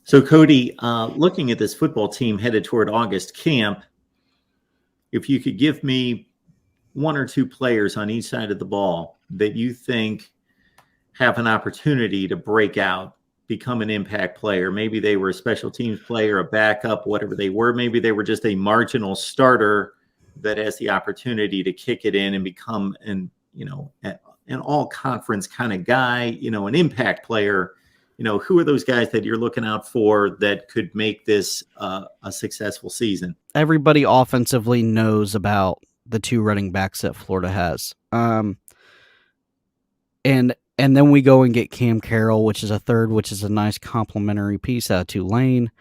So, Cody, looking at this football team headed toward August camp, if you could give me one or two players on each side of the ball that you think have an opportunity to break out, become an impact player. Maybe they were a special teams player, a backup, whatever they were. Maybe they were just a marginal starter that has the opportunity to kick it in and become an all conference kind of guy, an impact player. Who are those guys that you're looking out for that could make this a successful season? Everybody offensively knows about the two running backs that Florida has. And then we go and get Cam Carroll, which is a third, which is a nice complimentary piece out of Tulane.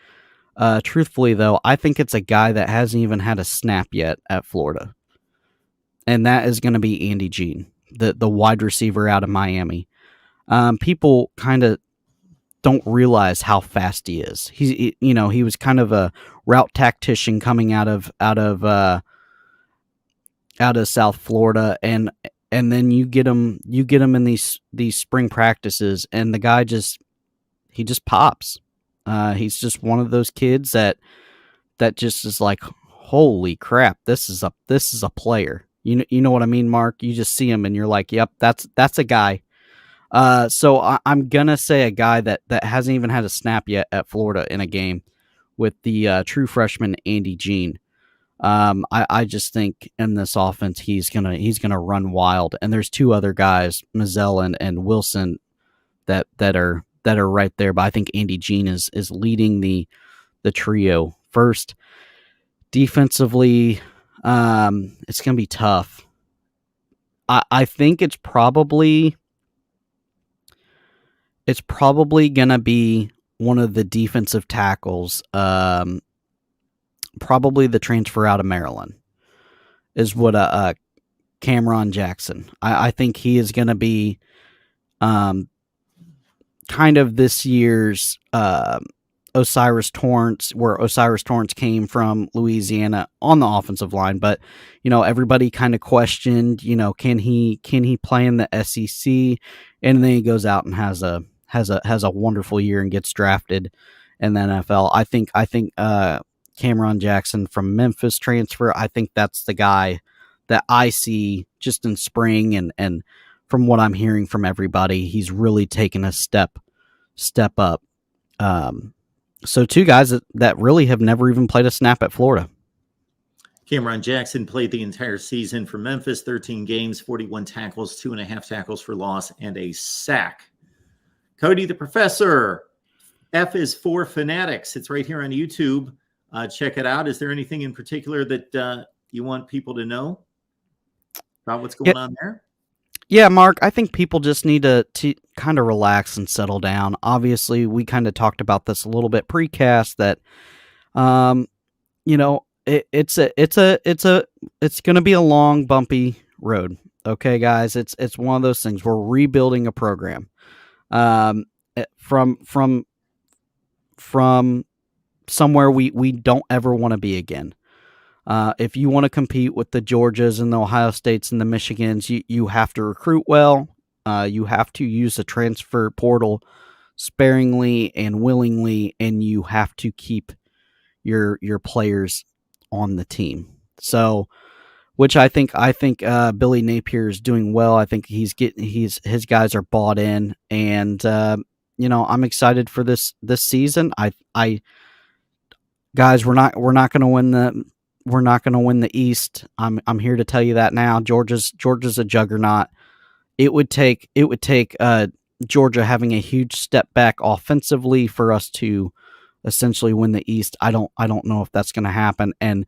Truthfully, though, I think it's a guy that hasn't even had a snap yet at Florida. And that is going to be Andy Jean, the wide receiver out of Miami. People kind of don't realize how fast he is. He was kind of a route tactician coming out of South Florida, and then you get him in these spring practices, and the guy just pops. He's just one of those kids that just is like, holy crap, this is a player. You know what I mean, Mark? You just see him and you're like, yep, that's a guy. So I'm gonna say a guy that hasn't even had a snap yet at Florida in a game with the true freshman Andy Jean. I just think in this offense he's gonna run wild, and there's two other guys, Mazzell and Wilson, that are right there. But I think Andy Jean is leading the trio. First, defensively, it's gonna be tough. I think it's probably gonna be one of the defensive tackles. Probably the transfer out of Maryland is what Cameron Jackson. I think he is going to be kind of this year's Osiris Torrance, where Osiris Torrance came from Louisiana on the offensive line. But everybody kind of questioned, can he play in the SEC? And then he goes out and has a wonderful year and gets drafted in the NFL. I think Cameron Jackson from Memphis transfer, I think that's the guy that I see just in spring, and from what I'm hearing from everybody, he's really taken a step up. So two guys that really have never even played a snap at Florida. Cameron Jackson played the entire season for Memphis, 13 games, 41 tackles, 2.5 tackles for loss, and a sack. Cody the Professor, F is for Fanatics. It's right here on YouTube. Check it out. Is there anything in particular that you want people to know about what's going on there? Yeah, Mark, I think people just need to kind of relax and settle down. Obviously, we kind of talked about this a little bit precast that, it's going to be a long, bumpy road. Okay, guys, it's one of those things. We're rebuilding a program from somewhere we don't ever want to be again. If you want to compete with the Georgias and the Ohio States and the Michigans, you have to recruit well. You have to use the transfer portal sparingly and willingly, and you have to keep your players on the team. So, which I think Billy Napier is doing well. I think his guys are bought in, and I'm excited for this season. Guys, we're not going to win the East. I'm here to tell you that now. Georgia's a juggernaut. It would take Georgia having a huge step back offensively for us to essentially win the East. I don't know if that's going to happen. And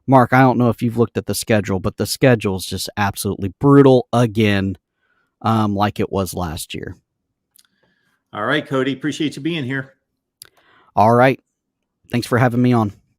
Mark, I don't know if you've looked at the schedule, but the schedule is just absolutely brutal again, like it was last year. All right, Cody, appreciate you being here. All right. Thanks for having me on.